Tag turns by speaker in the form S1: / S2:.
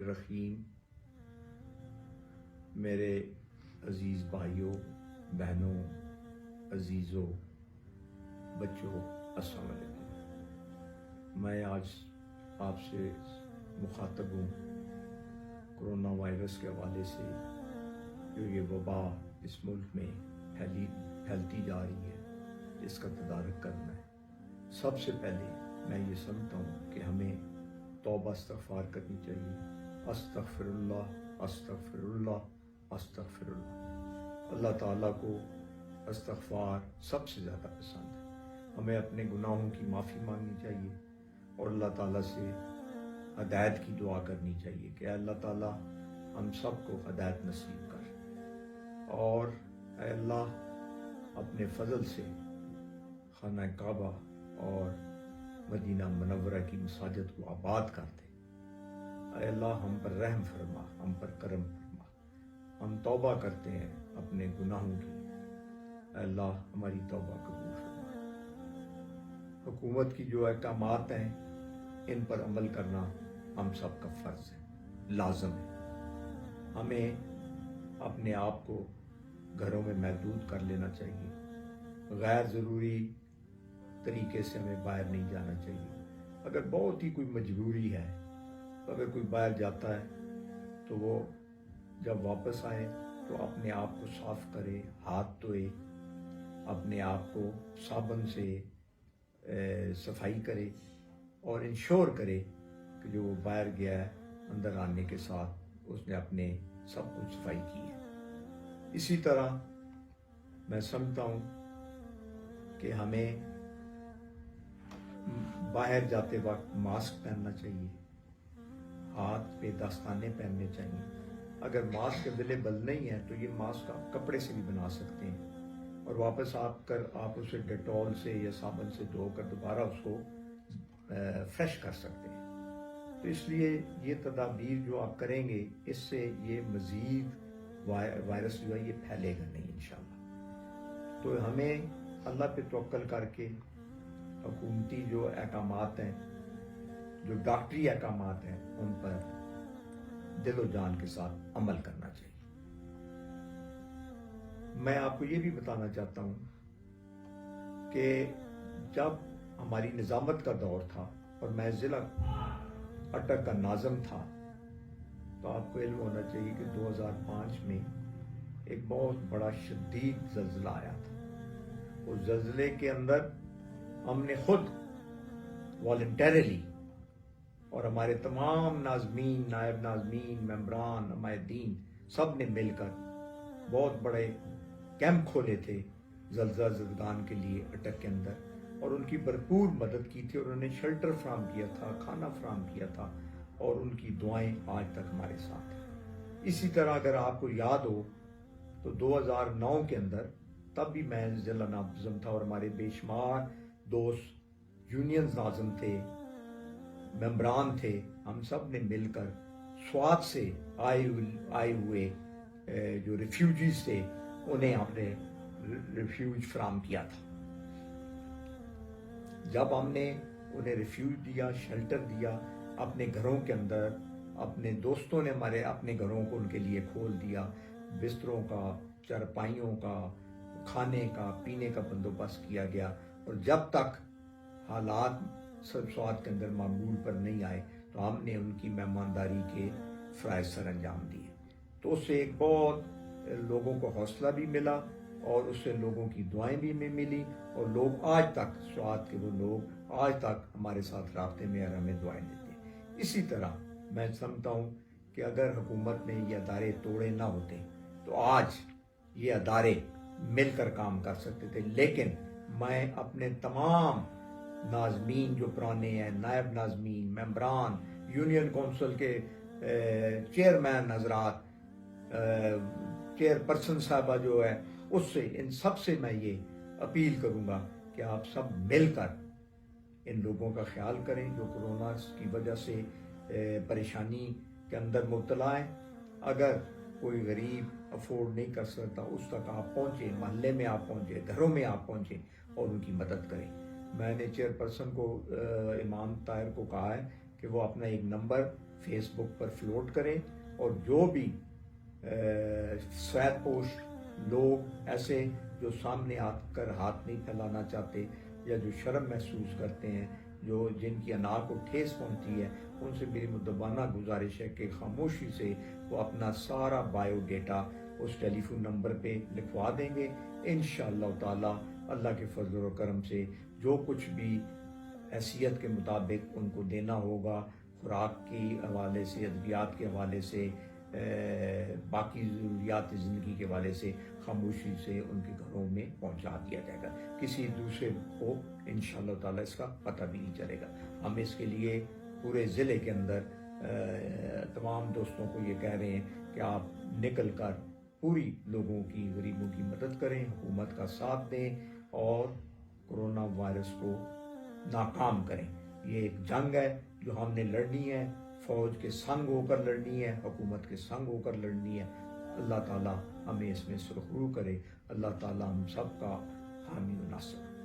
S1: الرحیم، میرے عزیز بھائیوں، بہنوں، عزیزوں، بچوں، السلام علیکم۔ میں آج آپ سے مخاطب ہوں کرونا وائرس کے حوالے سے جو یہ وبا اس ملک میں پھیلتی جا رہی ہے، اس کا تدارک کرنا ہے۔ سب سے پہلے میں یہ سمجھتا ہوں کہ ہمیں توبہ استغفار کرنی چاہیے۔ استغفر اللہ، استغفر اللہ، استغفر اللہ۔ اللہ تعالیٰ کو استغفار سب سے زیادہ پسند ہے۔ ہمیں اپنے گناہوں کی معافی مانگنی چاہیے اور اللہ تعالیٰ سے ہدایت کی دعا کرنی چاہیے کہ اے اللہ تعالیٰ ہم سب کو ہدایت نصیب کر، اور اے اللہ اپنے فضل سے خانہ کعبہ اور مدینہ منورہ کی مساجد کو آباد کر دے۔ اے اللہ ہم پر رحم فرما، ہم پر کرم فرما۔ ہم توبہ کرتے ہیں اپنے گناہوں کی، اے اللہ ہماری توبہ قبول فرما۔ حکومت کی جو احکامات ہیں ان پر عمل کرنا ہم سب کا فرض ہے، لازم ہے۔ ہمیں اپنے آپ کو گھروں میں محدود کر لینا چاہیے، غیر ضروری طریقے سے ہمیں باہر نہیں جانا چاہیے۔ اگر بہت ہی کوئی مجبوری ہے، اگر کوئی باہر جاتا ہے تو وہ جب واپس آئے تو اپنے آپ کو صاف کرے، ہاتھ دھوئے، اپنے آپ کو صابن سے صفائی کرے اور انشور کرے کہ جو وہ باہر گیا ہے اندر آنے کے ساتھ اس نے اپنے سب کچھ صفائی کی ہے۔ اسی طرح میں سمجھتا ہوں کہ ہمیں باہر جاتے وقت ماسک پہننا چاہیے، ہاتھ پہ دستانے پہننے چاہیے۔ اگر ماسک اویلیبل نہیں ہے تو یہ ماسک آپ کپڑے سے بھی بنا سکتے ہیں اور واپس آپ اسے ڈیٹول سے یا صابن سے دھو کر دوبارہ اس کو فریش کر سکتے ہیں۔ تو اس لیے یہ تدابیر جو آپ کریں گے اس سے یہ مزید وائرس جو ہے یہ پھیلے گا نہیں انشاءاللہ۔ تو ہمیں اللہ پہ توکل کر کے حکومتی جو احکامات ہیں، جو ڈاکٹری احکامات ہیں، ان پر دل و جان کے ساتھ عمل کرنا چاہیے۔ میں آپ کو یہ بھی بتانا چاہتا ہوں کہ جب ہماری نظامت کا دور تھا اور میں ضلع اٹک کا ناظم تھا تو آپ کو علم ہونا چاہیے کہ 2005 میں ایک بہت بڑا شدید زلزلہ آیا تھا۔ اس زلزلے کے اندر ہم نے خود والنٹیرلی اور ہمارے تمام ناظمین، نائب ناظمین، ممبران، عمائدین سب نے مل کر بہت بڑے کیمپ کھولے تھے زلزلہ زدگان کے لیے اٹک کے اندر، اور ان کی بھرپور مدد کی تھی اور انہیں شیلٹر فراہم کیا تھا، کھانا فراہم کیا تھا، اور ان کی دعائیں آج تک ہمارے ساتھ ہیں۔ اسی طرح اگر آپ کو یاد ہو تو 2009 کے اندر تب بھی میں ضلع ناظم تھا اور ہمارے بے شمار دوست یونین ناظم تھے، ممبران تھے، ہم سب نے مل کر سوات سے آئے ہوئے جو ریفیوجیز تھے انہیں ہم نے ریفیوج فراہم کیا تھا۔ جب ہم نے انہیں ریفیوج دیا، شیلٹر دیا اپنے گھروں کے اندر، اپنے دوستوں نے ہمارے اپنے گھروں کو ان کے لیے کھول دیا، بستروں کا، چارپائیوں کا، کھانے کا، پینے کا بندوبست کیا گیا، اور جب تک حالات سوات کے اندر معمول پر نہیں آئے تو ہم نے ان کی مہمانداری کے فرائض سر انجام دیے۔ تو اس سے ایک بہت لوگوں کو حوصلہ بھی ملا اور اس سے لوگوں کی دعائیں بھی ہمیں ملی، اور لوگ آج تک، سوات کے وہ لوگ آج تک ہمارے ساتھ رابطے میں اور ہمیں دعائیں دیتے ہیں۔ اسی طرح میں سمجھتا ہوں کہ اگر حکومت نے یہ ادارے توڑے نہ ہوتے تو آج یہ ادارے مل کر کام کر سکتے تھے، لیکن میں اپنے تمام ناظمین جو پرانے ہیں، نائب ناظمین، ممبران، یونین کونسل کے چیئرمین حضرات، چیئر پرسن صاحبہ جو ہے، اس سے ان سب سے میں یہ اپیل کروں گا کہ آپ سب مل کر ان لوگوں کا خیال کریں جو کرونا کی وجہ سے پریشانی کے اندر مبتلا ہیں۔ اگر کوئی غریب افورڈ نہیں کر سکتا اس تک آپ پہنچیں، محلے میں آپ پہنچیں، گھروں میں آپ پہنچیں اور ان کی مدد کریں۔ میں نے چیئر پرسن کو، امام طاہر کو کہا ہے کہ وہ اپنا ایک نمبر فیس بک پر فلوٹ کریں، اور جو بھی سفید پوش لوگ ایسے جو سامنے آ کر ہاتھ نہیں پھیلانا چاہتے یا جو شرم محسوس کرتے ہیں، جو جن کی انا کو ٹھیس پہنچتی ہے، ان سے میری مدبانہ گزارش ہے کہ خاموشی سے وہ اپنا سارا بایو ڈیٹا اس ٹیلی فون نمبر پہ لکھوا دیں گے۔ انشاءاللہ تعالی اللہ کے فضل و کرم سے جو کچھ بھی حیثیت کے مطابق ان کو دینا ہوگا، خوراک کی حوالے سے، ادویات کے حوالے سے، باقی ضروریات زندگی کے حوالے سے، خاموشی سے ان کے گھروں میں پہنچا دیا جائے گا۔ کسی دوسرے کو انشاءاللہ تعالی اس کا پتہ بھی نہیں چلے گا۔ ہم اس کے لیے پورے ضلع کے اندر تمام دوستوں کو یہ کہہ رہے ہیں کہ آپ نکل کر پوری لوگوں کی، غریبوں کی مدد کریں، حکومت کا ساتھ دیں اور کرونا وائرس کو ناکام کریں۔ یہ ایک جنگ ہے جو ہم نے لڑنی ہے، فوج کے سنگ ہو کر لڑنی ہے، حکومت کے سنگ ہو کر لڑنی ہے۔ اللہ تعالیٰ ہمیں اس میں سرخرو کرے۔ اللہ تعالیٰ ہم سب کا حامی و ناصر۔